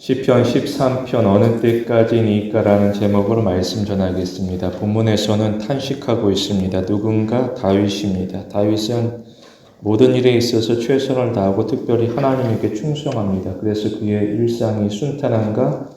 시편 13편 어느 때까지니까라는 제목으로 말씀 전하겠습니다. 본문에서는 탄식하고 있습니다. 누군가 다윗입니다. 다윗은 모든 일에 있어서 최선을 다하고 특별히 하나님에게 충성합니다. 그래서 그의 일상이 순탄한가?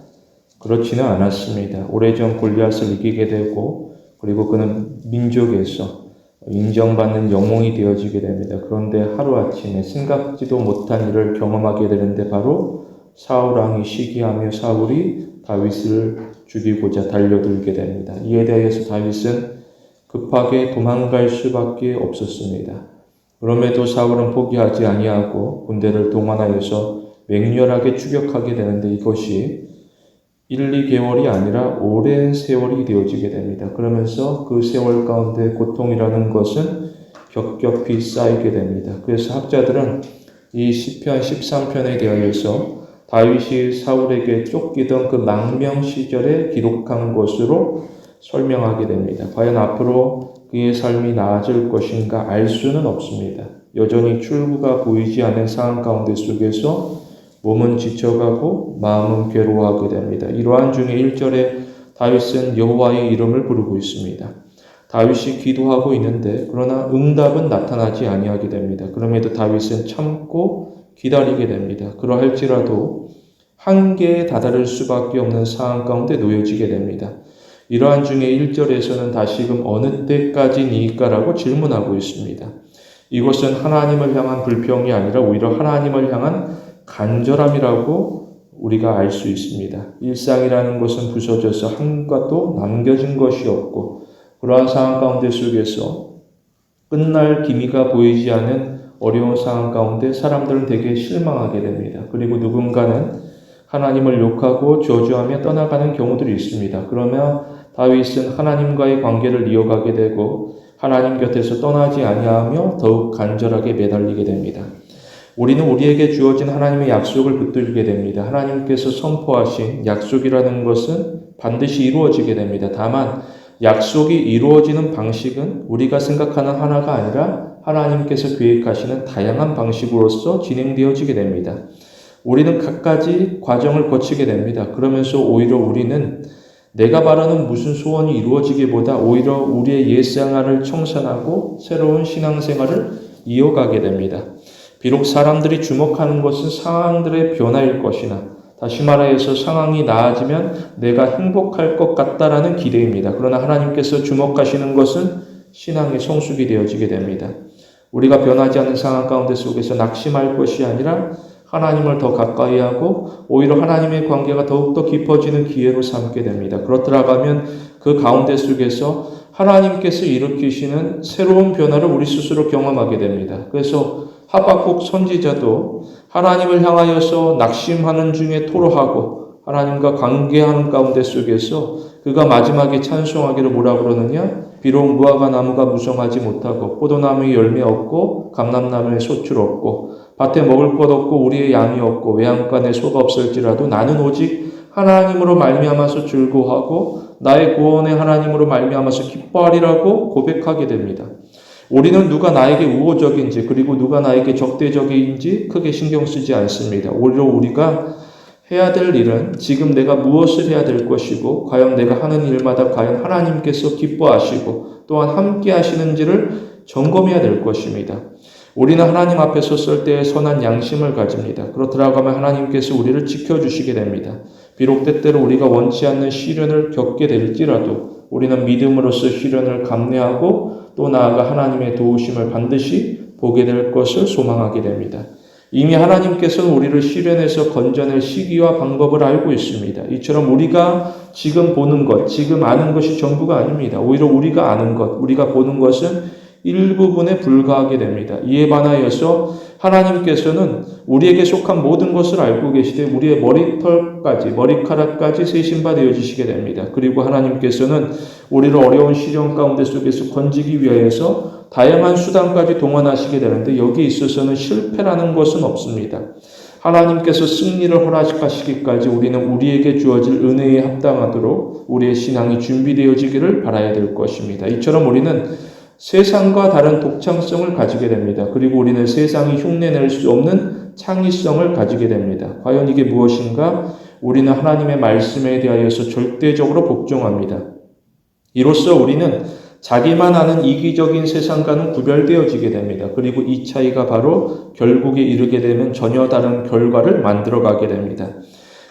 그렇지는 않았습니다. 오래전 골리앗을 이기게 되고 그리고 그는 민족에서 인정받는 영웅이 되어지게 됩니다. 그런데 하루아침에 생각지도 못한 일을 경험하게 되는데 바로 사울왕이 시기하며 사울이 다윗을 죽이고자 달려들게 됩니다. 이에 대해서 다윗은 급하게 도망갈 수밖에 없었습니다. 그럼에도 사울은 포기하지 아니하고 군대를 동원하여서 맹렬하게 추격하게 되는데 이것이 1, 2개월이 아니라 오랜 세월이 되어지게 됩니다. 그러면서 그 세월 가운데 고통이라는 것은 겹겹이 쌓이게 됩니다. 그래서 학자들은 이 시편 13편에 대하여서 다윗이 사울에게 쫓기던 그 망명 시절에 기록한 것으로 설명하게 됩니다. 과연 앞으로 그의 삶이 나아질 것인가 알 수는 없습니다. 여전히 출구가 보이지 않는 상황 가운데 속에서 몸은 지쳐가고 마음은 괴로워하게 됩니다. 이러한 중에 1절에 다윗은 여호와의 이름을 부르고 있습니다. 다윗이 기도하고 있는데 그러나 응답은 나타나지 아니하게 됩니다. 그럼에도 다윗은 참고 기다리게 됩니다. 그러할지라도 한계에 다다를 수밖에 없는 상황 가운데 놓여지게 됩니다. 이러한 중에 1절에서는 다시금 어느 때까지니까라고 질문하고 있습니다. 이것은 하나님을 향한 불평이 아니라 오히려 하나님을 향한 간절함이라고 우리가 알 수 있습니다. 일상이라는 것은 부서져서 한과도 남겨진 것이 없고 그러한 상황 가운데 속에서 끝날 기미가 보이지 않는 어려운 상황 가운데 사람들은 되게 실망하게 됩니다. 그리고 누군가는 하나님을 욕하고 저주하며 떠나가는 경우들이 있습니다. 그러면 다윗은 하나님과의 관계를 이어가게 되고 하나님 곁에서 떠나지 아니하며 더욱 간절하게 매달리게 됩니다. 우리는 우리에게 주어진 하나님의 약속을 붙들게 됩니다. 하나님께서 선포하신 약속이라는 것은 반드시 이루어지게 됩니다. 다만 약속이 이루어지는 방식은 우리가 생각하는 하나가 아니라 하나님께서 계획하시는 다양한 방식으로서 진행되어지게 됩니다. 우리는 갖가지 과정을 거치게 됩니다. 그러면서 오히려 우리는 내가 바라는 무슨 소원이 이루어지기보다 오히려 우리의 옛생활을 청산하고 새로운 신앙생활을 이어가게 됩니다. 비록 사람들이 주목하는 것은 상황들의 변화일 것이나 다시 말하여서 상황이 나아지면 내가 행복할 것 같다라는 기대입니다. 그러나 하나님께서 주목하시는 것은 신앙의 성숙이 되어지게 됩니다. 우리가 변하지 않는 상황 가운데 속에서 낙심할 것이 아니라 하나님을 더 가까이 하고 오히려 하나님의 관계가 더욱더 깊어지는 기회로 삼게 됩니다. 그렇더라고 하면 그 가운데 속에서 하나님께서 일으키시는 새로운 변화를 우리 스스로 경험하게 됩니다. 그래서 하박국 선지자도 하나님을 향하여서 낙심하는 중에 토로하고 하나님과 관계하는 가운데 속에서 그가 마지막에 찬송하기를 뭐라 그러느냐? 비록 무화과 나무가 무성하지 못하고 포도나무에 열매 없고 감람나무에 소출 없고 밭에 먹을 것 없고 우리의 양이 없고 외양간에 소가 없을지라도 나는 오직 하나님으로 말미암아서 즐거워하고 나의 구원의 하나님으로 말미암아서 기뻐하리라고 고백하게 됩니다. 우리는 누가 나에게 우호적인지 그리고 누가 나에게 적대적인지 크게 신경 쓰지 않습니다. 오히려 우리가 해야 될 일은 지금 내가 무엇을 해야 될 것이고 과연 내가 하는 일마다 과연 하나님께서 기뻐하시고 또한 함께 하시는지를 점검해야 될 것입니다. 우리는 하나님 앞에 섰을 때 선한 양심을 가집니다. 그렇더라고 하면 하나님께서 우리를 지켜주시게 됩니다. 비록 때때로 우리가 원치 않는 시련을 겪게 될지라도 우리는 믿음으로써 시련을 감내하고 또 나아가 하나님의 도우심을 반드시 보게 될 것을 소망하게 됩니다. 이미 하나님께서는 우리를 시련에서 건져낼 시기와 방법을 알고 있습니다. 이처럼 우리가 지금 보는 것, 지금 아는 것이 전부가 아닙니다. 오히려 우리가 아는 것, 우리가 보는 것은 일부분에 불과하게 됩니다. 이에 반하여서 하나님께서는 우리에게 속한 모든 것을 알고 계시되 우리의 머리털까지 머리카락까지 세신 바 되어지시게 됩니다. 그리고 하나님께서는 우리를 어려운 시련 가운데 속에서 건지기 위하여서 다양한 수단까지 동원하시게 되는데 여기에 있어서는 실패라는 것은 없습니다. 하나님께서 승리를 허락하시기까지 우리는 우리에게 주어질 은혜에 합당하도록 우리의 신앙이 준비되어지기를 바라야 될 것입니다. 이처럼 우리는 세상과 다른 독창성을 가지게 됩니다. 그리고 우리는 세상이 흉내낼 수 없는 창의성을 가지게 됩니다. 과연 이게 무엇인가? 우리는 하나님의 말씀에 대하여서 절대적으로 복종합니다. 이로써 우리는 자기만 아는 이기적인 세상과는 구별되어지게 됩니다. 그리고 이 차이가 바로 결국에 이르게 되면 전혀 다른 결과를 만들어가게 됩니다.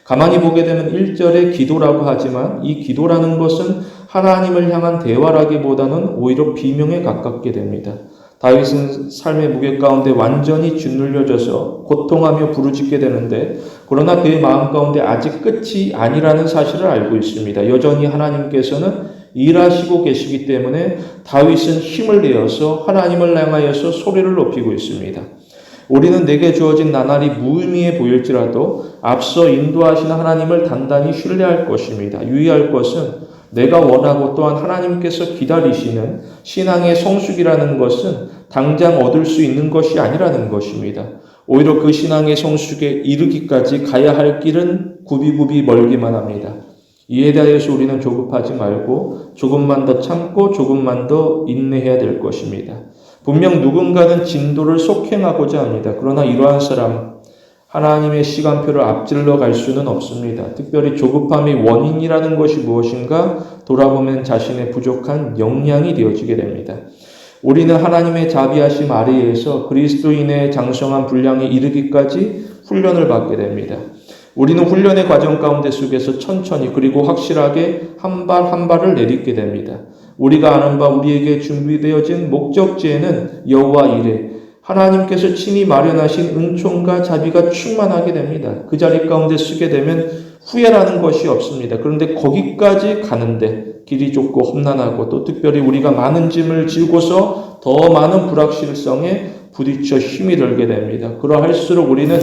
가만히 보게 되면 1절에 기도라고 하지만 이 기도라는 것은 하나님을 향한 대화라기보다는 오히려 비명에 가깝게 됩니다. 다윗은 삶의 무게 가운데 완전히 짓눌려져서 고통하며 부르짖게 되는데 그러나 그의 마음 가운데 아직 끝이 아니라는 사실을 알고 있습니다. 여전히 하나님께서는 일하시고 계시기 때문에 다윗은 힘을 내어서 하나님을 향하여서 소리를 높이고 있습니다. 우리는 내게 주어진 나날이 무의미해 보일지라도 앞서 인도하시는 하나님을 단단히 신뢰할 것입니다. 유의할 것은 내가 원하고 또한 하나님께서 기다리시는 신앙의 성숙이라는 것은 당장 얻을 수 있는 것이 아니라는 것입니다. 오히려 그 신앙의 성숙에 이르기까지 가야 할 길은 굽이굽이 멀기만 합니다. 이에 대해서 우리는 조급하지 말고 조금만 더 참고 조금만 더 인내해야 될 것입니다. 분명 누군가는 진도를 속행하고자 합니다. 그러나 이러한 사람, 하나님의 시간표를 앞질러 갈 수는 없습니다. 특별히 조급함의 원인이라는 것이 무엇인가 돌아보면 자신의 부족한 역량이 되어지게 됩니다. 우리는 하나님의 자비하심 아래에서 그리스도인의 장성한 분량에 이르기까지 훈련을 받게 됩니다. 우리는 훈련의 과정 가운데 속에서 천천히 그리고 확실하게 한 발 한 발을 내딛게 됩니다. 우리가 아는 바 우리에게 준비되어진 목적지에는 여호와 이레 하나님께서 친히 마련하신 은총과 자비가 충만하게 됩니다. 그 자리 가운데 서게 되면 후회라는 것이 없습니다. 그런데 거기까지 가는데 길이 좁고 험난하고 또 특별히 우리가 많은 짐을 지고서 더 많은 불확실성에 부딪혀 힘이 들게 됩니다. 그러할수록 우리는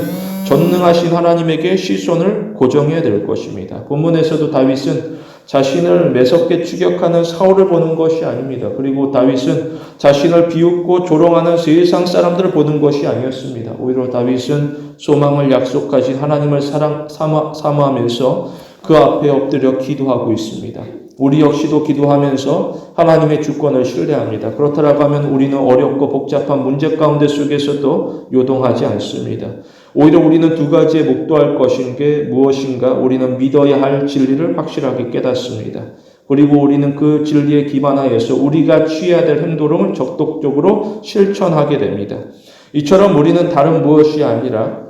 전능하신 하나님에게 시선을 고정해야 될 것입니다. 본문에서도 다윗은 자신을 매섭게 추격하는 사울을 보는 것이 아닙니다. 그리고 다윗은 자신을 비웃고 조롱하는 세상 사람들을 보는 것이 아니었습니다. 오히려 다윗은 소망을 약속하신 하나님을 사모하면서 그 앞에 엎드려 기도하고 있습니다. 우리 역시도 기도하면서 하나님의 주권을 신뢰합니다. 그렇다라고 하면 우리는 어렵고 복잡한 문제 가운데 속에서도 요동하지 않습니다. 오히려 우리는 두 가지에 목도할 것인 게 무엇인가? 우리는 믿어야 할 진리를 확실하게 깨닫습니다. 그리고 우리는 그 진리에 기반하여서 우리가 취해야 될 행동을 적극적으로 실천하게 됩니다. 이처럼 우리는 다른 무엇이 아니라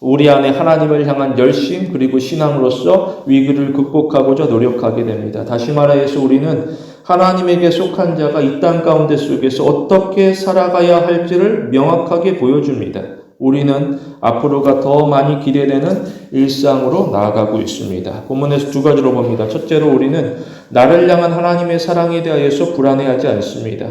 우리 안에 하나님을 향한 열심 그리고 신앙으로서 위기를 극복하고자 노력하게 됩니다. 다시 말하여서 우리는 하나님에게 속한 자가 이 땅 가운데 속에서 어떻게 살아가야 할지를 명확하게 보여줍니다. 우리는 앞으로가 더 많이 기대되는 일상으로 나아가고 있습니다. 본문에서 두 가지로 봅니다. 첫째로 우리는 나를 향한 하나님의 사랑에 대하여서 불안해하지 않습니다.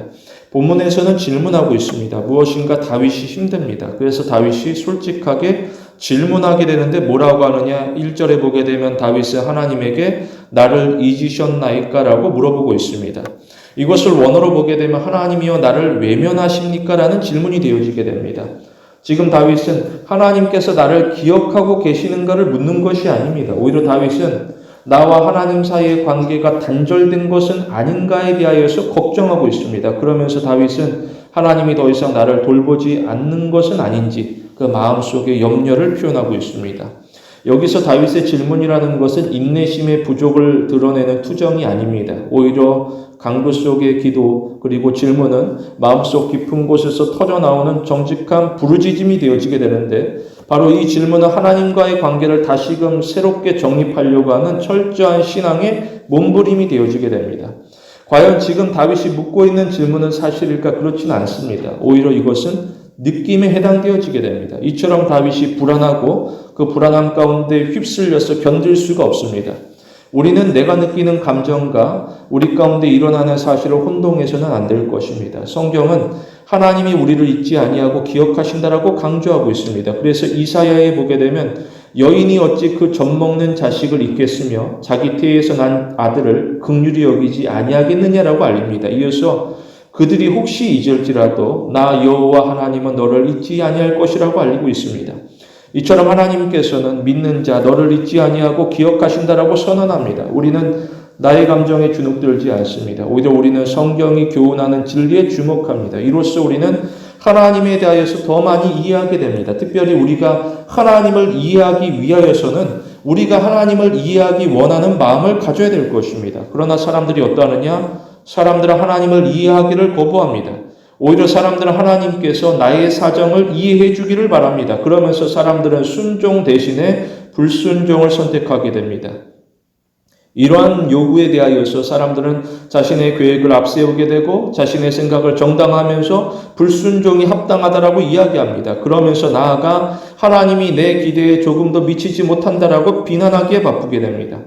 본문에서는 질문하고 있습니다. 무엇인가 다윗이 힘듭니다. 그래서 다윗이 솔직하게 질문하게 되는데 뭐라고 하느냐? 1절에 보게 되면 다윗은 하나님에게 나를 잊으셨나이까? 라고 물어보고 있습니다. 이것을 원어로 보게 되면 하나님이여 나를 외면하십니까? 라는 질문이 되어지게 됩니다. 지금 다윗은 하나님께서 나를 기억하고 계시는가를 묻는 것이 아닙니다. 오히려 다윗은 나와 하나님 사이의 관계가 단절된 것은 아닌가에 대하여서 걱정하고 있습니다. 그러면서 다윗은 하나님이 더 이상 나를 돌보지 않는 것은 아닌지 그 마음속에 염려를 표현하고 있습니다. 여기서 다윗의 질문이라는 것은 인내심의 부족을 드러내는 투정이 아닙니다. 오히려 강도 속의 기도 그리고 질문은 마음속 깊은 곳에서 터져나오는 정직한 부르짖음이 되어지게 되는데 바로 이 질문은 하나님과의 관계를 다시금 새롭게 정립하려고 하는 철저한 신앙의 몸부림이 되어지게 됩니다. 과연 지금 다윗이 묻고 있는 질문은 사실일까? 그렇지는 않습니다. 오히려 이것은 느낌에 해당되어지게 됩니다. 이처럼 다윗이 불안하고 그 불안함 가운데 휩쓸려서 견딜 수가 없습니다. 우리는 내가 느끼는 감정과 우리 가운데 일어나는 사실을 혼동해서는 안 될 것입니다. 성경은 하나님이 우리를 잊지 아니하고 기억하신다라고 강조하고 있습니다. 그래서 이사야에 보게 되면 여인이 어찌 그 젖먹는 자식을 잊겠으며 자기 태에서 난 아들을 긍휼히 여기지 아니하겠느냐라고 알립니다. 이어서 그들이 혹시 잊을지라도 나 여호와 하나님은 너를 잊지 아니할 것이라고 알리고 있습니다. 이처럼 하나님께서는 믿는 자 너를 잊지 아니하고 기억하신다라고 선언합니다. 우리는 나의 감정에 주눅들지 않습니다. 오히려 우리는 성경이 교훈하는 진리에 주목합니다. 이로써 우리는 하나님에 대하여서 더 많이 이해하게 됩니다. 특별히 우리가 하나님을 이해하기 위하여서는 우리가 하나님을 이해하기 원하는 마음을 가져야 될 것입니다. 그러나 사람들이 어떠하느냐? 사람들은 하나님을 이해하기를 거부합니다. 오히려 사람들은 하나님께서 나의 사정을 이해해 주기를 바랍니다. 그러면서 사람들은 순종 대신에 불순종을 선택하게 됩니다. 이러한 요구에 대하여서 사람들은 자신의 계획을 앞세우게 되고 자신의 생각을 정당화하면서 불순종이 합당하다라고 이야기합니다. 그러면서 나아가 하나님이 내 기대에 조금 더 미치지 못한다라고 비난하기에 바쁘게 됩니다.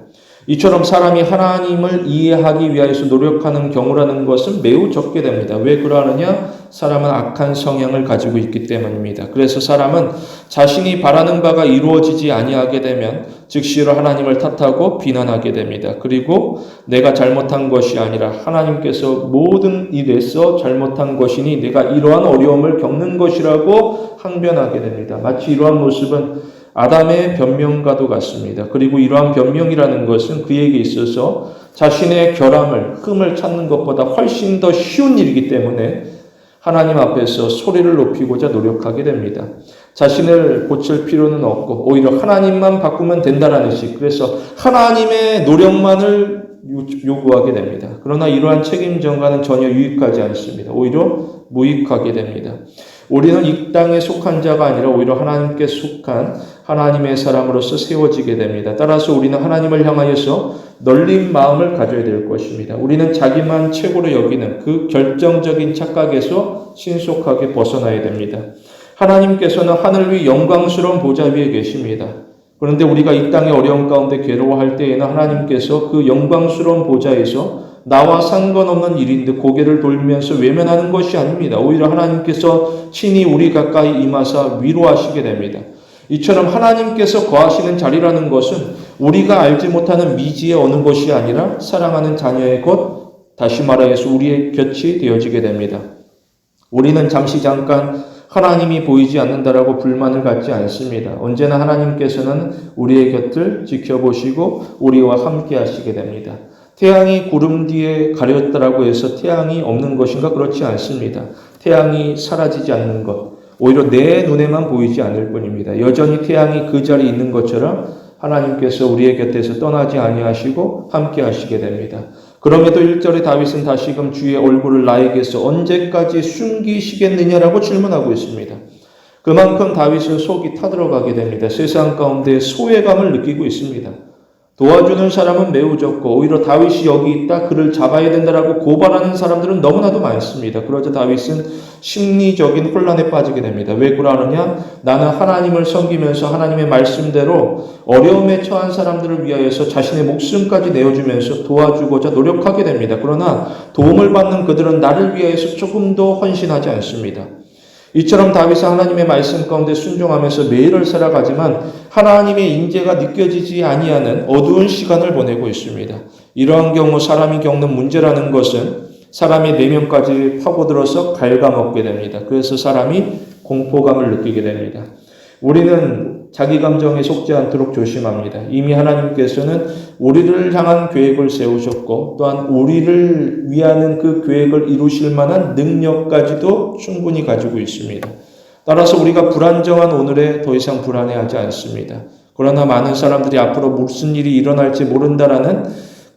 이처럼 사람이 하나님을 이해하기 위해서 노력하는 경우라는 것은 매우 적게 됩니다. 왜 그러느냐? 사람은 악한 성향을 가지고 있기 때문입니다. 그래서 사람은 자신이 바라는 바가 이루어지지 아니하게 되면 즉시로 하나님을 탓하고 비난하게 됩니다. 그리고 내가 잘못한 것이 아니라 하나님께서 모든 일에서 잘못한 것이니 내가 이러한 어려움을 겪는 것이라고 항변하게 됩니다. 마치 이러한 모습은 아담의 변명과도 같습니다. 그리고 이러한 변명이라는 것은 그에게 있어서 자신의 결함을, 흠을 찾는 것보다 훨씬 더 쉬운 일이기 때문에 하나님 앞에서 소리를 높이고자 노력하게 됩니다. 자신을 고칠 필요는 없고 오히려 하나님만 바꾸면 된다라는 식. 그래서 하나님의 노력만을 요구하게 됩니다. 그러나 이러한 책임 전가는 전혀 유익하지 않습니다. 오히려 무익하게 됩니다. 우리는 이 땅에 속한 자가 아니라 오히려 하나님께 속한 하나님의 사람으로서 세워지게 됩니다. 따라서 우리는 하나님을 향하여서 널린 마음을 가져야 될 것입니다. 우리는 자기만 최고로 여기는 그 결정적인 착각에서 신속하게 벗어나야 됩니다. 하나님께서는 하늘 위 영광스러운 보좌 위에 계십니다. 그런데 우리가 이 땅의 어려움 가운데 괴로워할 때에는 하나님께서 그 영광스러운 보좌에서 나와 상관없는 일인 듯 고개를 돌면서 외면하는 것이 아닙니다. 오히려 하나님께서 친히 우리 가까이 임하사 위로하시게 됩니다. 이처럼 하나님께서 거하시는 자리라는 것은 우리가 알지 못하는 미지의 어느 곳이 아니라 사랑하는 자녀의 곳, 다시 말하여서 우리의 곁이 되어지게 됩니다. 우리는 잠깐 하나님이 보이지 않는다라고 불만을 갖지 않습니다. 언제나 하나님께서는 우리의 곁을 지켜보시고 우리와 함께 하시게 됩니다. 태양이 구름 뒤에 가렸다라고 해서 태양이 없는 것인가? 그렇지 않습니다. 태양이 사라지지 않는 것, 오히려 내 눈에만 보이지 않을 뿐입니다. 여전히 태양이 그 자리에 있는 것처럼 하나님께서 우리의 곁에서 떠나지 아니하시고 함께 하시게 됩니다. 그럼에도 1절에 다윗은 다시금 주의 얼굴을 나에게서 언제까지 숨기시겠느냐라고 질문하고 있습니다. 그만큼 다윗은 속이 타들어가게 됩니다. 세상 가운데 소외감을 느끼고 있습니다. 도와주는 사람은 매우 적고 오히려 다윗이 여기 있다 그를 잡아야 된다라고 고발하는 사람들은 너무나도 많습니다. 그러자 다윗은 심리적인 혼란에 빠지게 됩니다. 왜 그러느냐? 나는 하나님을 섬기면서 하나님의 말씀대로 어려움에 처한 사람들을 위하여서 자신의 목숨까지 내어주면서 도와주고자 노력하게 됩니다. 그러나 도움을 받는 그들은 나를 위하여서 조금도 헌신하지 않습니다. 이처럼 다윗은 하나님의 말씀 가운데 순종하면서 매일을 살아가지만 하나님의 인재가 느껴지지 아니하는 어두운 시간을 보내고 있습니다. 이러한 경우 사람이 겪는 문제라는 것은 사람의 내면까지 파고들어서 갉아먹게 됩니다. 그래서 사람이 공포감을 느끼게 됩니다. 우리는 자기 감정에 속지 않도록 조심합니다. 이미 하나님께서는 우리를 향한 계획을 세우셨고 또한 우리를 위하는 그 계획을 이루실 만한 능력까지도 충분히 가지고 있습니다. 따라서 우리가 불안정한 오늘에 더 이상 불안해하지 않습니다. 그러나 많은 사람들이 앞으로 무슨 일이 일어날지 모른다라는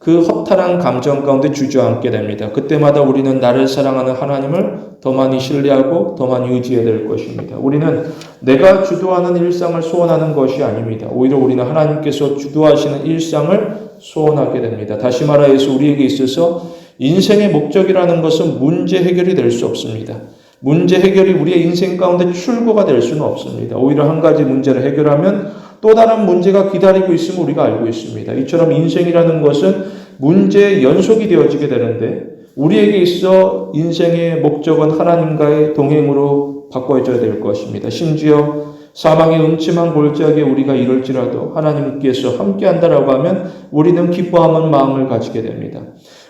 그 허탈한 감정 가운데 주저앉게 됩니다. 그때마다 우리는 나를 사랑하는 하나님을 더 많이 신뢰하고 더 많이 의지해야 될 것입니다. 우리는 내가 주도하는 일상을 소원하는 것이 아닙니다. 오히려 우리는 하나님께서 주도하시는 일상을 소원하게 됩니다. 다시 말하여서 우리에게 있어서 인생의 목적이라는 것은 문제 해결이 될 수 없습니다. 문제 해결이 우리의 인생 가운데 출구가 될 수는 없습니다. 오히려 한 가지 문제를 해결하면 또 다른 문제가 기다리고 있음을 우리가 알고 있습니다. 이처럼 인생이라는 것은 문제의 연속이 되어지게 되는데 우리에게 있어 인생의 목적은 하나님과의 동행으로 바꿔져야 될 것입니다. 심지어 사망의 음침한 골짜기에 우리가 이럴지라도 하나님께서 함께한다라고 하면 우리는 기뻐하는 마음을 가지게 됩니다.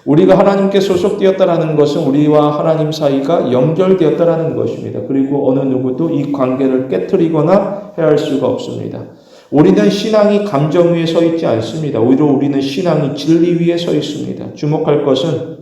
우리가 하나님께 소속되었다라는 것은 우리와 하나님 사이가 연결되었다라는 것입니다. 그리고 어느 누구도 이 관계를 깨트리거나 해할 수가 없습니다. 우리는 신앙이 감정 위에 서 있지 않습니다. 오히려 우리는 신앙이 진리 위에 서 있습니다. 주목할 것은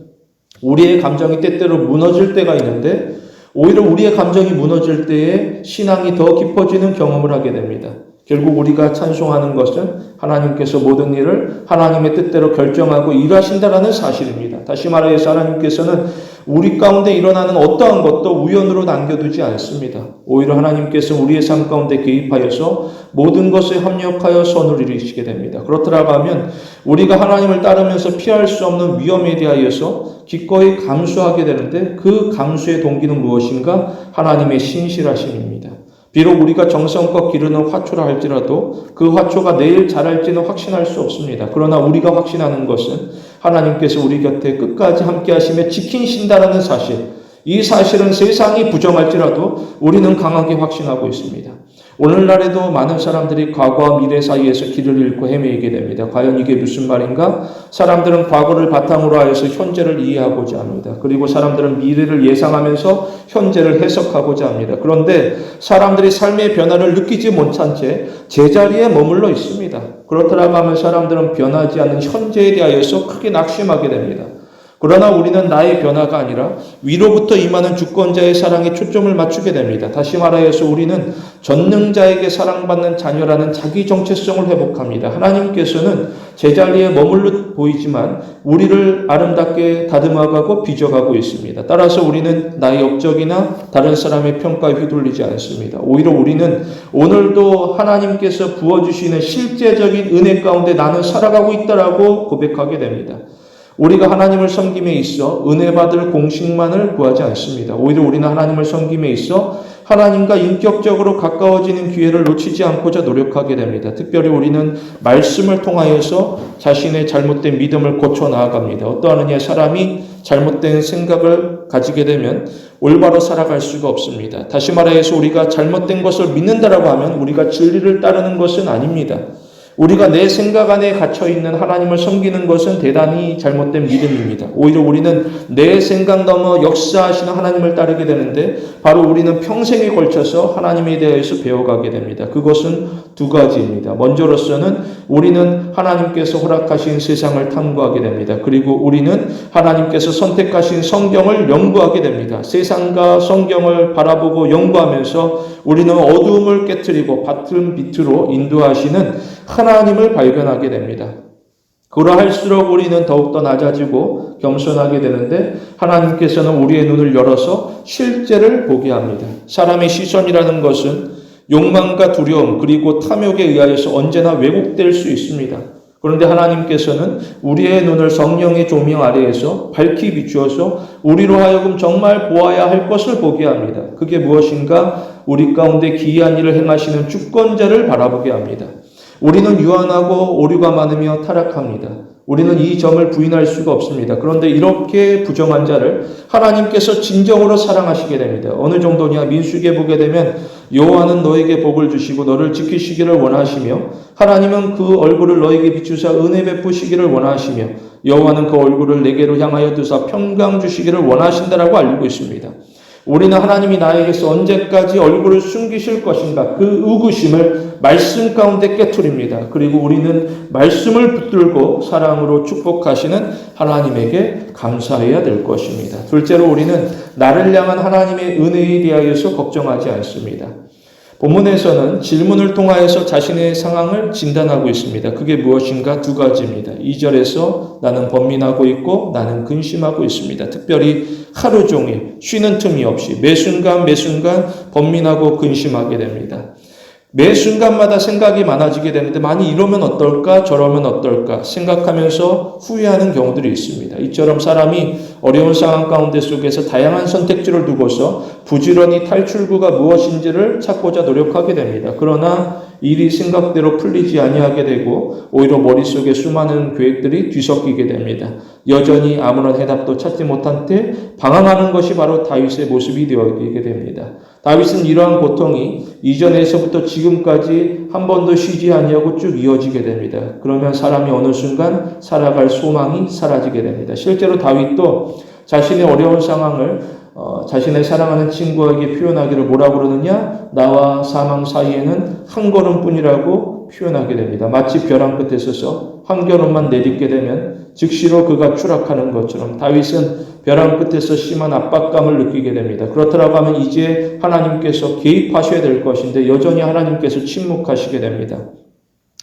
우리의 감정이 때때로 무너질 때가 있는데 오히려 우리의 감정이 무너질 때에 신앙이 더 깊어지는 경험을 하게 됩니다. 결국 우리가 찬송하는 것은 하나님께서 모든 일을 하나님의 뜻대로 결정하고 일하신다라는 사실입니다. 다시 말해서 하나님께서는 우리 가운데 일어나는 어떠한 것도 우연으로 남겨두지 않습니다. 오히려 하나님께서 우리의 삶 가운데 개입하여서 모든 것에 협력하여 선을 이루시게 됩니다. 그렇더라고 하면 우리가 하나님을 따르면서 피할 수 없는 위험에 대하여서 기꺼이 감수하게 되는데 그 감수의 동기는 무엇인가? 하나님의 신실하심입니다. 비록 우리가 정성껏 기르는 화초라 할지라도 그 화초가 내일 자랄지는 확신할 수 없습니다. 그러나 우리가 확신하는 것은 하나님께서 우리 곁에 끝까지 함께 하시며 지키신다라는 사실, 이 사실은 세상이 부정할지라도 우리는 강하게 확신하고 있습니다. 오늘날에도 많은 사람들이 과거와 미래 사이에서 길을 잃고 헤매게 됩니다. 과연 이게 무슨 말인가? 사람들은 과거를 바탕으로 하여서 현재를 이해하고자 합니다. 그리고 사람들은 미래를 예상하면서 현재를 해석하고자 합니다. 그런데 사람들이 삶의 변화를 느끼지 못한 채 제자리에 머물러 있습니다. 그렇더라고 하면 사람들은 변하지 않는 현재에 대하여서 크게 낙심하게 됩니다. 그러나 우리는 나의 변화가 아니라 위로부터 임하는 주권자의 사랑에 초점을 맞추게 됩니다. 다시 말하여서 우리는 전능자에게 사랑받는 자녀라는 자기 정체성을 회복합니다. 하나님께서는 제자리에 머물러 보이지만 우리를 아름답게 다듬어가고 빚어가고 있습니다. 따라서 우리는 나의 업적이나 다른 사람의 평가에 휘둘리지 않습니다. 오히려 우리는 오늘도 하나님께서 부어주시는 실제적인 은혜 가운데 나는 살아가고 있다라고 고백하게 됩니다. 우리가 하나님을 섬김에 있어 은혜 받을 공식만을 구하지 않습니다. 오히려 우리는 하나님을 섬김에 있어 하나님과 인격적으로 가까워지는 기회를 놓치지 않고자 노력하게 됩니다. 특별히 우리는 말씀을 통하여서 자신의 잘못된 믿음을 고쳐 나아갑니다. 어떠하느냐, 사람이 잘못된 생각을 가지게 되면 올바로 살아갈 수가 없습니다. 다시 말해서 우리가 잘못된 것을 믿는다라고 하면 우리가 진리를 따르는 것은 아닙니다. 우리가 내 생각 안에 갇혀있는 하나님을 섬기는 것은 대단히 잘못된 믿음입니다. 오히려 우리는 내 생각 넘어 역사하시는 하나님을 따르게 되는데 바로 우리는 평생에 걸쳐서 하나님에 대해서 배워가게 됩니다. 그것은 두 가지입니다. 먼저로서는 우리는 하나님께서 허락하신 세상을 탐구하게 됩니다. 그리고 우리는 하나님께서 선택하신 성경을 연구하게 됩니다. 세상과 성경을 바라보고 연구하면서 우리는 어두움을 깨트리고 밝은 빛으로 인도하시는 하나님을 발견하게 됩니다. 그러할수록 우리는 더욱더 낮아지고 겸손하게 되는데 하나님께서는 우리의 눈을 열어서 실제를 보게 합니다. 사람의 시선이라는 것은 욕망과 두려움 그리고 탐욕에 의하여서 언제나 왜곡될 수 있습니다. 그런데 하나님께서는 우리의 눈을 성령의 조명 아래에서 밝히 비추어서 우리로 하여금 정말 보아야 할 것을 보게 합니다. 그게 무엇인가? 우리 가운데 기이한 일을 행하시는 주권자를 바라보게 합니다. 우리는 유한하고 오류가 많으며 타락합니다. 우리는 이 점을 부인할 수가 없습니다. 그런데 이렇게 부정한 자를 하나님께서 진정으로 사랑하시게 됩니다. 어느 정도냐? 민수기에 보게 되면 여호와는 너에게 복을 주시고 너를 지키시기를 원하시며 하나님은 그 얼굴을 너에게 비추사 은혜 베푸시기를 원하시며 여호와는 그 얼굴을 내게로 향하여 두사 평강 주시기를 원하신다라고 알고 있습니다. 우리는 하나님이 나에게서 언제까지 얼굴을 숨기실 것인가 그 의구심을 말씀 가운데 깨트립니다. 그리고 우리는 말씀을 붙들고 사랑으로 축복하시는 하나님에게 감사해야 될 것입니다. 둘째로 우리는 나를 향한 하나님의 은혜에 대하여서 걱정하지 않습니다. 본문에서는 질문을 통하여서 자신의 상황을 진단하고 있습니다. 그게 무엇인가? 두 가지입니다. 2절에서 나는 번민하고 있고 나는 근심하고 있습니다. 특별히 하루 종일 쉬는 틈이 없이 매 순간 번민하고 근심하게 됩니다. 매 순간마다 생각이 많아지게 되는데 많이 이러면 어떨까 저러면 어떨까 생각하면서 후회하는 경우들이 있습니다. 이처럼 사람이 어려운 상황 가운데 속에서 다양한 선택지를 두고서 부지런히 탈출구가 무엇인지를 찾고자 노력하게 됩니다. 그러나 일이 생각대로 풀리지 아니하게 되고 오히려 머릿속에 수많은 계획들이 뒤섞이게 됩니다. 여전히 아무런 해답도 찾지 못한 때 방황하는 것이 바로 다윗의 모습이 되어지게 됩니다. 다윗은 이러한 고통이 이전에서부터 지금까지 한 번도 쉬지 아니하고 쭉 이어지게 됩니다. 그러면 사람이 어느 순간 살아갈 소망이 사라지게 됩니다. 실제로 다윗도 자신의 어려운 상황을 자신의 사랑하는 친구에게 표현하기를 뭐라고 그러느냐? 나와 사망 사이에는 한 걸음뿐이라고 표현하게 됩니다. 마치 벼랑 끝에 서서 한 걸음만 내딛게 되면 즉시로 그가 추락하는 것처럼 다윗은 벼랑 끝에서 심한 압박감을 느끼게 됩니다. 그렇더라고 하면 이제 하나님께서 개입하셔야 될 것인데 여전히 하나님께서 침묵하시게 됩니다.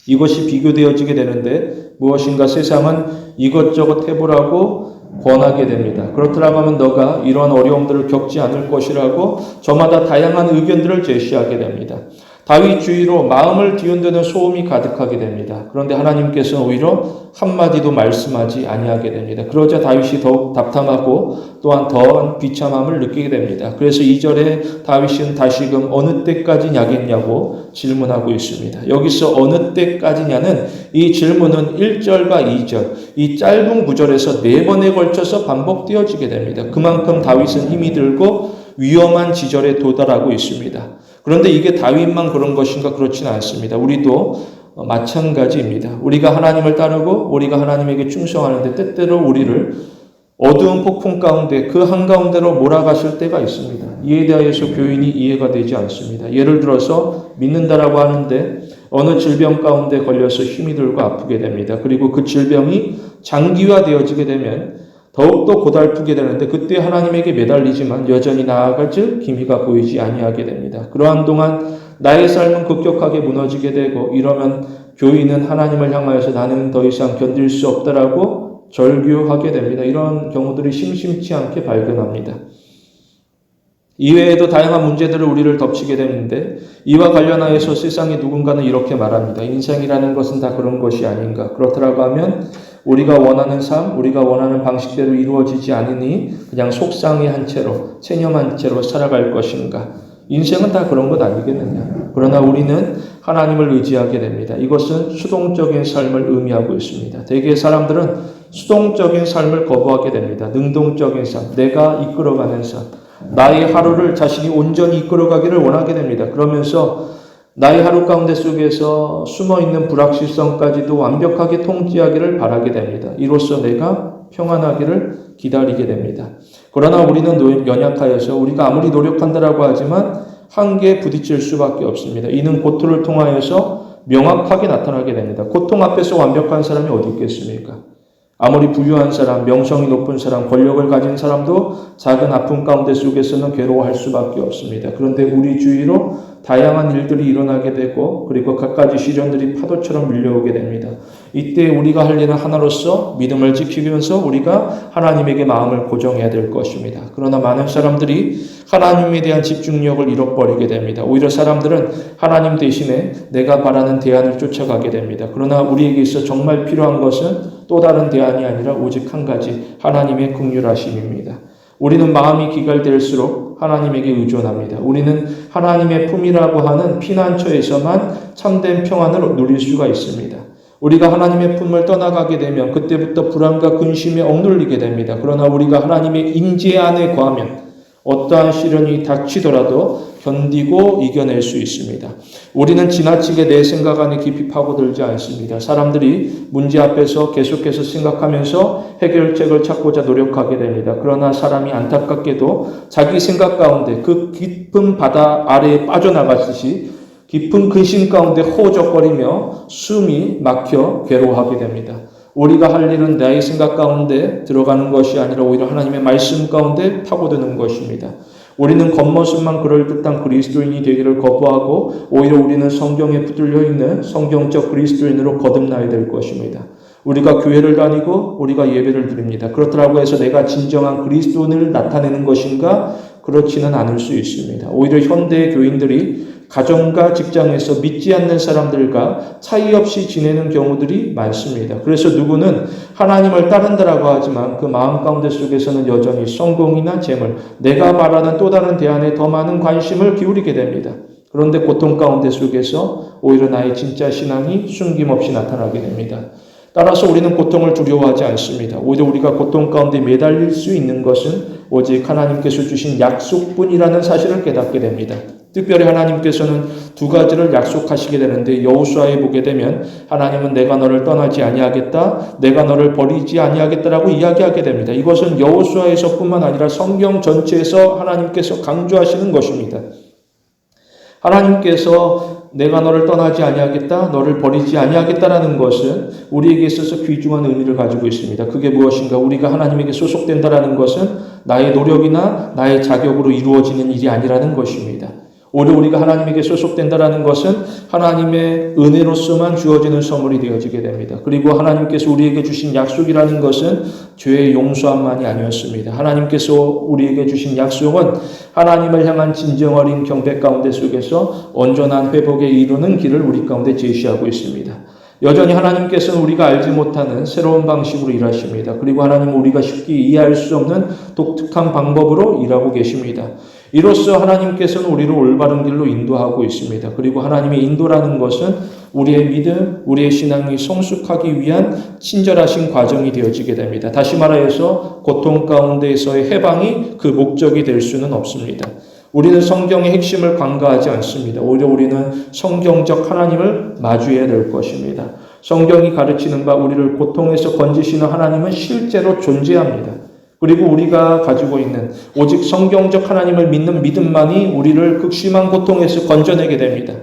이것이 비교되어지게 되는데 무엇인가 세상은 이것저것 해보라고 권하게 됩니다. 그렇더라고 하면 너가 이러한 어려움들을 겪지 않을 것이라고 저마다 다양한 의견들을 제시하게 됩니다. 다윗 주위로 마음을 뒤흔드는 소음이 가득하게 됩니다. 그런데 하나님께서는 오히려 한마디도 말씀하지 아니하게 됩니다. 그러자 다윗이 더욱 답답하고 또한 더한 비참함을 느끼게 됩니다. 그래서 2절에 다윗은 다시금 어느 때까지냐겠냐고 질문하고 있습니다. 여기서 어느 때까지냐는 이 질문은 1절과 2절, 이 짧은 구절에서 4번에 걸쳐서 반복되어지게 됩니다. 그만큼 다윗은 힘이 들고 위험한 지절에 도달하고 있습니다. 그런데 이게 다윗만 그런 것인가? 그렇지는 않습니다. 우리도 마찬가지입니다. 우리가 하나님을 따르고 우리가 하나님에게 충성하는데 때때로 우리를 어두운 폭풍 가운데 그 한가운데로 몰아가실 때가 있습니다. 이에 대해서 교인이 이해가 되지 않습니다. 예를 들어서 믿는다라고 하는데 어느 질병 가운데 걸려서 힘이 들고 아프게 됩니다. 그리고 그 질병이 장기화되어지게 되면 더욱더 고달프게 되는데 그때 하나님에게 매달리지만 여전히 나아갈 기미가 보이지 아니하게 됩니다. 그러한 동안 나의 삶은 급격하게 무너지게 되고 이러면 교인은 하나님을 향하여서 나는 더 이상 견딜 수 없다라고 절규하게 됩니다. 이런 경우들이 심심치 않게 발견합니다. 이외에도 다양한 문제들을 우리를 덮치게 되는데 이와 관련하여서 세상의 누군가는 이렇게 말합니다. 인생이라는 것은 다 그런 것이 아닌가. 그렇더라고 하면 우리가 원하는 삶, 우리가 원하는 방식대로 이루어지지 않으니 그냥 속상의 한 채로, 체념한 채로 살아갈 것인가. 인생은 다 그런 것 아니겠느냐. 그러나 우리는 하나님을 의지하게 됩니다. 이것은 수동적인 삶을 의미하고 있습니다. 대개 사람들은 수동적인 삶을 거부하게 됩니다. 능동적인 삶, 내가 이끌어가는 삶, 나의 하루를 자신이 온전히 이끌어가기를 원하게 됩니다. 그러면서 나의 하루 가운데 속에서 숨어있는 불확실성까지도 완벽하게 통제하기를 바라게 됩니다. 이로써 내가 평안하기를 기다리게 됩니다. 그러나 우리는 연약하여서 우리가 아무리 노력한다라고 하지만 한계에 부딪힐 수밖에 없습니다. 이는 고통을 통하여서 명확하게 나타나게 됩니다. 고통 앞에서 완벽한 사람이 어디 있겠습니까? 아무리 부유한 사람, 명성이 높은 사람, 권력을 가진 사람도 작은 아픔 가운데 속에서는 괴로워할 수밖에 없습니다. 그런데 우리 주위로 다양한 일들이 일어나게 되고 그리고 갖가지 시련들이 파도처럼 밀려오게 됩니다. 이때 우리가 할 일은 하나로서 믿음을 지키면서 우리가 하나님에게 마음을 고정해야 될 것입니다. 그러나 많은 사람들이 하나님에 대한 집중력을 잃어버리게 됩니다. 오히려 사람들은 하나님 대신에 내가 바라는 대안을 쫓아가게 됩니다. 그러나 우리에게 있어 정말 필요한 것은 또 다른 대안이 아니라 오직 한 가지, 하나님의 긍휼하심입니다. 우리는 마음이 기갈될수록 하나님에게 의존합니다. 우리는 하나님의 품이라고 하는 피난처에서만 참된 평안을 누릴 수가 있습니다. 우리가 하나님의 품을 떠나가게 되면 그때부터 불안과 근심에 억눌리게 됩니다. 그러나 우리가 하나님의 임재 안에 거하면 어떠한 시련이 닥치더라도 견디고 이겨낼 수 있습니다. 우리는 지나치게 내 생각 안에 깊이 파고들지 않습니다. 사람들이 문제 앞에서 계속해서 생각하면서 해결책을 찾고자 노력하게 됩니다. 그러나 사람이 안타깝게도 자기 생각 가운데 그 깊은 바다 아래에 빠져나갔듯이 깊은 근심 가운데 허우적거리며 숨이 막혀 괴로워하게 됩니다. 우리가 할 일은 나의 생각 가운데 들어가는 것이 아니라 오히려 하나님의 말씀 가운데 파고드는 것입니다. 우리는 겉모습만 그럴듯한 그리스도인이 되기를 거부하고 오히려 우리는 성경에 붙들려 있는 성경적 그리스도인으로 거듭나야 될 것입니다. 우리가 교회를 다니고 우리가 예배를 드립니다. 그렇다고 해서 내가 진정한 그리스도인을 나타내는 것인가? 그렇지는 않을 수 있습니다. 오히려 현대의 교인들이 가정과 직장에서 믿지 않는 사람들과 차이 없이 지내는 경우들이 많습니다. 그래서 누구는 하나님을 따른다라고 하지만 그 마음 가운데 속에서는 여전히 성공이나 재물, 내가 말하는 또 다른 대안에 더 많은 관심을 기울이게 됩니다. 그런데 고통 가운데 속에서 오히려 나의 진짜 신앙이 숨김없이 나타나게 됩니다. 따라서 우리는 고통을 두려워하지 않습니다. 오히려 우리가 고통 가운데 매달릴 수 있는 것은 오직 하나님께서 주신 약속뿐이라는 사실을 깨닫게 됩니다. 특별히 하나님께서는 두 가지를 약속하시게 되는데 여호수아에 보게 되면 하나님은 내가 너를 떠나지 아니하겠다, 내가 너를 버리지 아니하겠다라고 이야기하게 됩니다. 이것은 여호수아에서뿐만 아니라 성경 전체에서 하나님께서 강조하시는 것입니다. 하나님께서 내가 너를 떠나지 아니하겠다, 너를 버리지 아니하겠다라는 것은 우리에게 있어서 귀중한 의미를 가지고 있습니다. 그게 무엇인가? 우리가 하나님에게 소속된다라는 것은 나의 노력이나 나의 자격으로 이루어지는 일이 아니라는 것입니다. 오히려 우리가 하나님에게 소속된다라는 것은 하나님의 은혜로서만 주어지는 선물이 되어지게 됩니다. 그리고 하나님께서 우리에게 주신 약속이라는 것은 죄의 용서함만이 아니었습니다. 하나님께서 우리에게 주신 약속은 하나님을 향한 진정 어린 경배 가운데 속에서 온전한 회복에 이루는 길을 우리 가운데 제시하고 있습니다. 여전히 하나님께서는 우리가 알지 못하는 새로운 방식으로 일하십니다. 그리고 하나님은 우리가 쉽게 이해할 수 없는 독특한 방법으로 일하고 계십니다. 이로써 하나님께서는 우리를 올바른 길로 인도하고 있습니다. 그리고 하나님의 인도라는 것은 우리의 믿음, 우리의 신앙이 성숙하기 위한 친절하신 과정이 되어지게 됩니다. 다시 말하여서 고통 가운데에서의 해방이 그 목적이 될 수는 없습니다. 우리는 성경의 핵심을 간과하지 않습니다. 오히려 우리는 성경적 하나님을 마주해야 될 것입니다. 성경이 가르치는 바 우리를 고통에서 건지시는 하나님은 실제로 존재합니다. 그리고 우리가 가지고 있는 오직 성경적 하나님을 믿는 믿음만이 우리를 극심한 고통에서 건져내게 됩니다.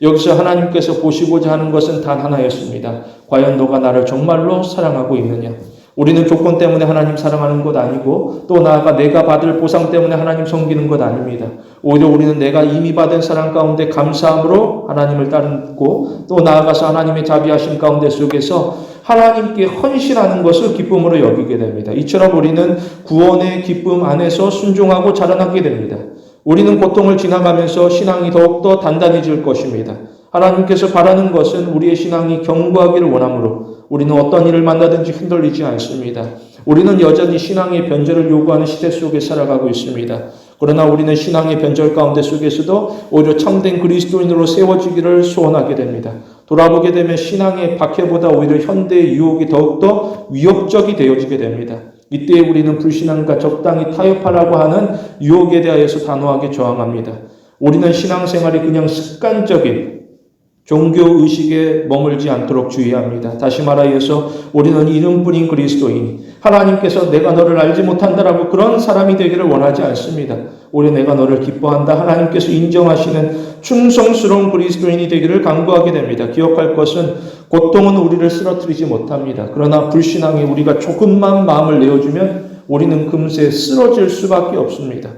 여기서 하나님께서 보시고자 하는 것은 단 하나였습니다. 과연 너가 나를 정말로 사랑하고 있느냐? 우리는 조건 때문에 하나님 사랑하는 것 아니고 또 나아가 내가 받을 보상 때문에 하나님 섬기는 것 아닙니다. 오히려 우리는 내가 이미 받은 사랑 가운데 감사함으로 하나님을 따르고 또 나아가서 하나님의 자비하심 가운데 속에서 하나님께 헌신하는 것을 기쁨으로 여기게 됩니다. 이처럼 우리는 구원의 기쁨 안에서 순종하고 자라나게 됩니다. 우리는 고통을 지나가면서 신앙이 더욱더 단단해질 것입니다. 하나님께서 바라는 것은 우리의 신앙이 견고하기를 원하므로 우리는 어떤 일을 만나든지 흔들리지 않습니다. 우리는 여전히 신앙의 변절을 요구하는 시대 속에 살아가고 있습니다. 그러나 우리는 신앙의 변절 가운데 속에서도 오히려 참된 그리스도인으로 세워지기를 소원하게 됩니다. 돌아보게 되면 신앙의 박해보다 오히려 현대의 유혹이 더욱더 위협적이 되어지게 됩니다. 이때 우리는 불신앙과 적당히 타협하라고 하는 유혹에 대하여서 단호하게 저항합니다. 우리는 신앙생활이 그냥 습관적인 종교의식에 머물지 않도록 주의합니다. 다시 말하여서 우리는 이름뿐인 그리스도인, 하나님께서 내가 너를 알지 못한다라고 그런 사람이 되기를 원하지 않습니다. 오히려 내가 너를 기뻐한다, 하나님께서 인정하시는 충성스러운 그리스도인이 되기를 간구하게 됩니다. 기억할 것은 고통은 우리를 쓰러뜨리지 못합니다. 그러나 불신앙에 우리가 조금만 마음을 내어주면 우리는 금세 쓰러질 수밖에 없습니다.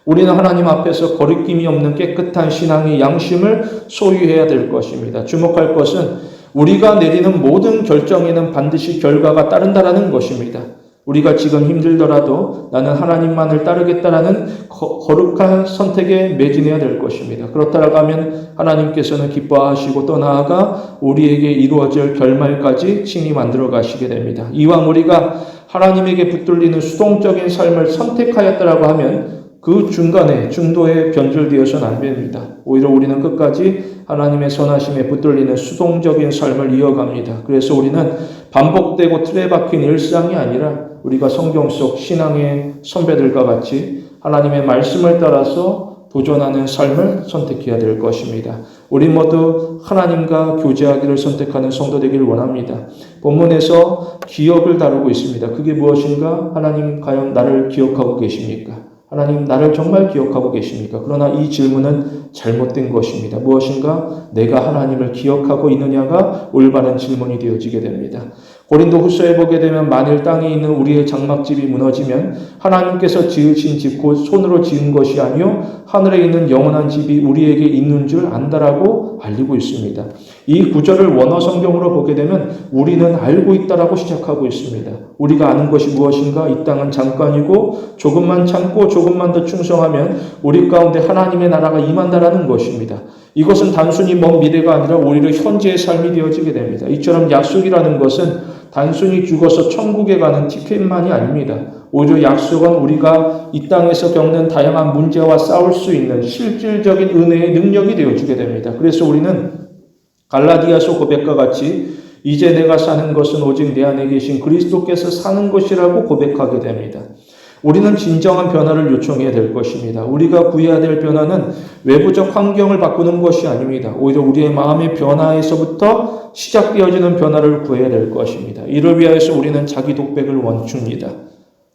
우리는 하나님 앞에서 거리낌이 없는 깨끗한 신앙의 양심을 소유해야 될 것입니다. 주목할 것은 우리가 내리는 모든 결정에는 반드시 결과가 따른다라는 것입니다. 우리가 지금 힘들더라도 나는 하나님만을 따르겠다라는 거룩한 선택에 매진해야 될 것입니다. 그렇다고 하면 하나님께서는 기뻐하시고 또 나아가 우리에게 이루어질 결말까지 친히 만들어 가시게 됩니다. 이왕 우리가 하나님에게 붙들리는 수동적인 삶을 선택하였다라고 하면 그 중간에 중도에 변절되어서는 안 됩니다. 오히려 우리는 끝까지 하나님의 선하심에 붙들리는 수동적인 삶을 이어갑니다. 그래서 우리는 반복되고 틀에 박힌 일상이 아니라 우리가 성경 속 신앙의 선배들과 같이 하나님의 말씀을 따라서 도전하는 삶을 선택해야 될 것입니다. 우리 모두 하나님과 교제하기를 선택하는 성도 되기를 원합니다. 본문에서 기억을 다루고 있습니다. 그게 무엇인가? 하나님 과연 나를 기억하고 계십니까? 하나님 나를 정말 기억하고 계십니까? 그러나 이 질문은 잘못된 것입니다. 무엇인가? 내가 하나님을 기억하고 있느냐가 올바른 질문이 되어지게 됩니다. 고린도 후서에 보게 되면 만일 땅에 있는 우리의 장막집이 무너지면 하나님께서 지으신 집 곧 손으로 지은 것이 아니요 하늘에 있는 영원한 집이 우리에게 있는 줄 안다라고 알리고 있습니다. 이 구절을 원어 성경으로 보게 되면 우리는 알고 있다라고 시작하고 있습니다. 우리가 아는 것이 무엇인가? 이 땅은 잠깐이고 조금만 참고 조금만 더 충성하면 우리 가운데 하나님의 나라가 임한다라는 것입니다. 이것은 단순히 먼 미래가 아니라 오히려 현재의 삶이 되어지게 됩니다. 이처럼 약속이라는 것은 단순히 죽어서 천국에 가는 티켓만이 아닙니다. 오히려 약속은 우리가 이 땅에서 겪는 다양한 문제와 싸울 수 있는 실질적인 은혜의 능력이 되어주게 됩니다. 그래서 우리는 갈라디아서 고백과 같이 이제 내가 사는 것은 오직 내 안에 계신 그리스도께서 사는 것이라고 고백하게 됩니다. 우리는 진정한 변화를 요청해야 될 것입니다. 우리가 구해야 될 변화는 외부적 환경을 바꾸는 것이 아닙니다. 오히려 우리의 마음의 변화에서부터 시작되어지는 변화를 구해야 될 것입니다. 이를 위하여서 우리는 자기 독백을 멈춥니다.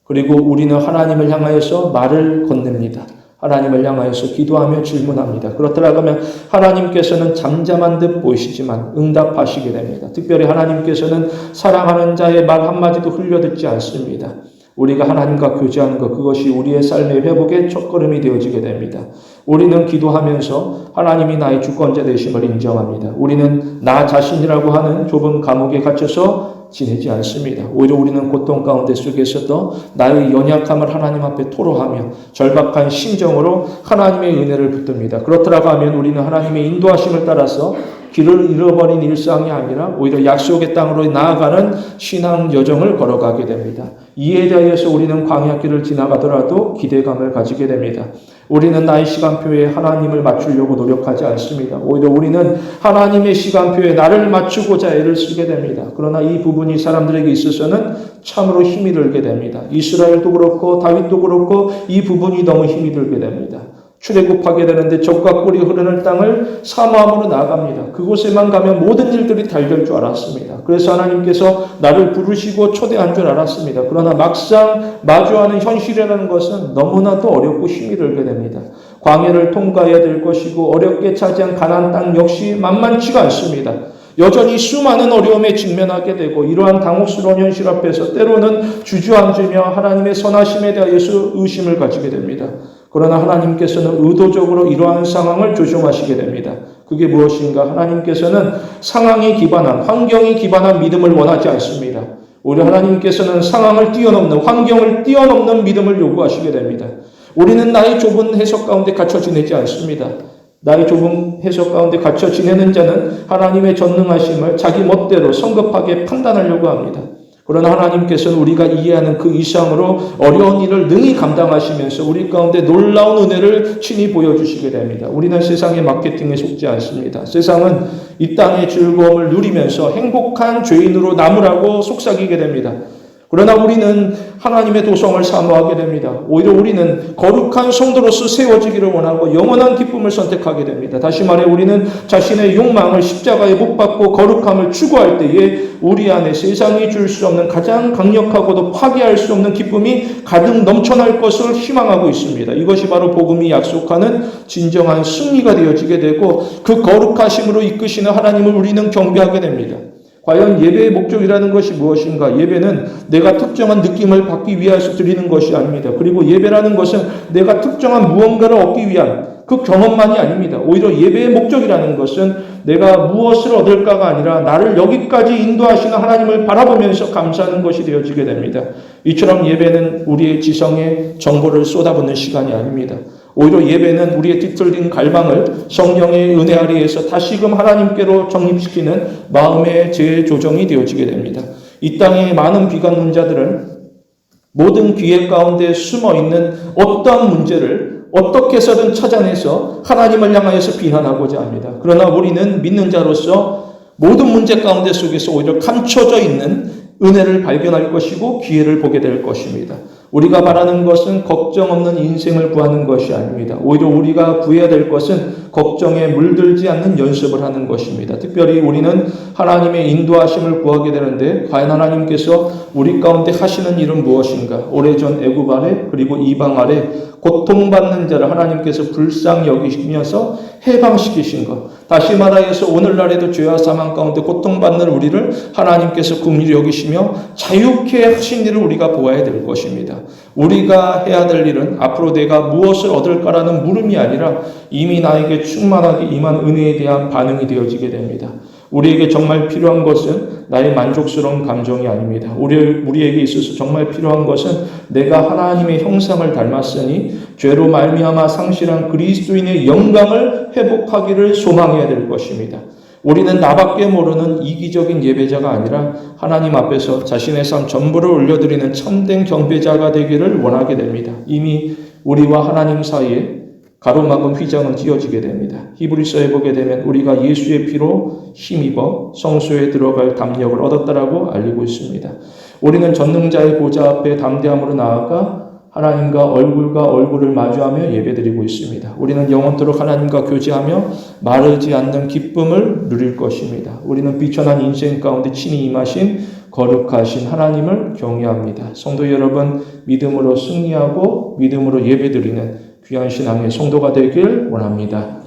그리고 우리는 하나님을 향하여서 말을 건넵니다. 하나님을 향하여서 기도하며 질문합니다. 그렇더라고 하면 하나님께서는 잠잠한 듯 보이시지만 응답하시게 됩니다. 특별히 하나님께서는 사랑하는 자의 말 한마디도 흘려듣지 않습니다. 우리가 하나님과 교제하는 것, 그것이 우리의 삶의 회복의 첫걸음이 되어지게 됩니다. 우리는 기도하면서 하나님이 나의 주권자 되심을 인정합니다. 우리는 나 자신이라고 하는 좁은 감옥에 갇혀서 지내지 않습니다. 오히려 우리는 고통 가운데 속에서도 나의 연약함을 하나님 앞에 토로하며 절박한 심정으로 하나님의 은혜를 붙듭니다. 그렇더라고 하면 우리는 하나님의 인도하심을 따라서 길을 잃어버린 일상이 아니라 오히려 약속의 땅으로 나아가는 신앙 여정을 걸어가게 됩니다. 이에 대하여서 우리는 광야길을 지나가더라도 기대감을 가지게 됩니다. 우리는 나의 시간표에 하나님을 맞추려고 노력하지 않습니다. 오히려 우리는 하나님의 시간표에 나를 맞추고자 애를 쓰게 됩니다. 그러나 이 부분이 사람들에게 있어서는 참으로 힘이 들게 됩니다. 이스라엘도 그렇고 다윗도 그렇고 이 부분이 너무 힘이 들게 됩니다. 출애굽하게 되는데 적과 꿀이 흐르는 땅을 사모함으로 나아갑니다. 그곳에만 가면 모든 일들이 잘 될 줄 알았습니다. 그래서 하나님께서 나를 부르시고 초대한 줄 알았습니다. 그러나 막상 마주하는 현실이라는 것은 너무나도 어렵고 힘이 들게 됩니다. 광야를 통과해야 될 것이고 어렵게 차지한 가나안 땅 역시 만만치가 않습니다. 여전히 수많은 어려움에 직면하게 되고 이러한 당혹스러운 현실 앞에서 때로는 주저앉으며 하나님의 선하심에 대하여서 의심을 가지게 됩니다. 그러나 하나님께서는 의도적으로 이러한 상황을 조정하시게 됩니다. 그게 무엇인가? 하나님께서는 상황이 기반한, 환경이 기반한 믿음을 원하지 않습니다. 오히려 하나님께서는 상황을 뛰어넘는, 환경을 뛰어넘는 믿음을 요구하시게 됩니다. 우리는 나의 좁은 해석 가운데 갇혀 지내지 않습니다. 나의 좁은 해석 가운데 갇혀 지내는 자는 하나님의 전능하심을 자기 멋대로 성급하게 판단하려고 합니다. 그러나 하나님께서는 우리가 이해하는 그 이상으로 어려운 일을 능히 감당하시면서 우리 가운데 놀라운 은혜를 친히 보여주시게 됩니다. 우리는 세상의 마케팅에 속지 않습니다. 세상은 이 땅의 즐거움을 누리면서 행복한 죄인으로 남으라고 속삭이게 됩니다. 그러나 우리는 하나님의 도성을 사모하게 됩니다. 오히려 우리는 거룩한 성도로서 세워지기를 원하고 영원한 기쁨을 선택하게 됩니다. 다시 말해 우리는 자신의 욕망을 십자가에 못 박고 거룩함을 추구할 때에 우리 안에 세상이 줄 수 없는 가장 강력하고도 파괴할 수 없는 기쁨이 가득 넘쳐날 것을 희망하고 있습니다. 이것이 바로 복음이 약속하는 진정한 승리가 되어지게 되고 그 거룩하심으로 이끄시는 하나님을 우리는 경배하게 됩니다. 과연 예배의 목적이라는 것이 무엇인가? 예배는 내가 특정한 느낌을 받기 위해서 드리는 것이 아닙니다. 그리고 예배라는 것은 내가 특정한 무언가를 얻기 위한 그 경험만이 아닙니다. 오히려 예배의 목적이라는 것은 내가 무엇을 얻을까가 아니라 나를 여기까지 인도하시는 하나님을 바라보면서 감사하는 것이 되어지게 됩니다. 이처럼 예배는 우리의 지성에 정보를 쏟아붓는 시간이 아닙니다. 오히려 예배는 우리의 뒤틀린 갈망을 성령의 은혜 아래에서 다시금 하나님께로 정립시키는 마음의 재조정이 되어지게 됩니다. 이 땅의 많은 비관론자들은 모든 기회 가운데 숨어있는 어떠한 문제를 어떻게 해서든 찾아내서 하나님을 향하여서 비난하고자 합니다. 그러나 우리는 믿는 자로서 모든 문제 가운데 속에서 오히려 감춰져 있는 은혜를 발견할 것이고 기회를 보게 될 것입니다. 우리가 바라는 것은 걱정 없는 인생을 구하는 것이 아닙니다. 오히려 우리가 구해야 될 것은 걱정에 물들지 않는 연습을 하는 것입니다. 특별히 우리는 하나님의 인도하심을 구하게 되는데 과연 하나님께서 우리 가운데 하시는 일은 무엇인가? 오래전 애굽 아래 그리고 이방 아래 고통받는 자를 하나님께서 불쌍히 여기시면서 해방시키신 것. 다시 말하여서 오늘날에도 죄와 사망 가운데 고통받는 우리를 하나님께서 긍휼히 여기시며 자유케 하신 일을 우리가 보아야 될 것입니다. 우리가 해야 될 일은 앞으로 내가 무엇을 얻을까라는 물음이 아니라 이미 나에게 충만하게 임한 은혜에 대한 반응이 되어지게 됩니다. 우리에게 정말 필요한 것은 나의 만족스러운 감정이 아닙니다. 우리에게 있어서 정말 필요한 것은 내가 하나님의 형상을 닮았으니 죄로 말미암아 상실한 그리스도인의 영광을 회복하기를 소망해야 될 것입니다. 우리는 나밖에 모르는 이기적인 예배자가 아니라 하나님 앞에서 자신의 삶 전부를 올려드리는 참된 경배자가 되기를 원하게 됩니다. 이미 우리와 하나님 사이에 가로막은 휘장은 찢어지게 됩니다. 히브리서에 보게 되면 우리가 예수의 피로 힘입어 성소에 들어갈 담력을 얻었다라고 알리고 있습니다. 우리는 전능자의 보좌 앞에 담대함으로 나아가 하나님과 얼굴과 얼굴을 마주하며 예배드리고 있습니다. 우리는 영원토록 하나님과 교제하며 마르지 않는 기쁨을 누릴 것입니다. 우리는 비천한 인생 가운데 친히 임하신 거룩하신 하나님을 경외합니다. 성도 여러분, 믿음으로 승리하고 믿음으로 예배드리는 귀한 신앙의 성도가 되길 원합니다.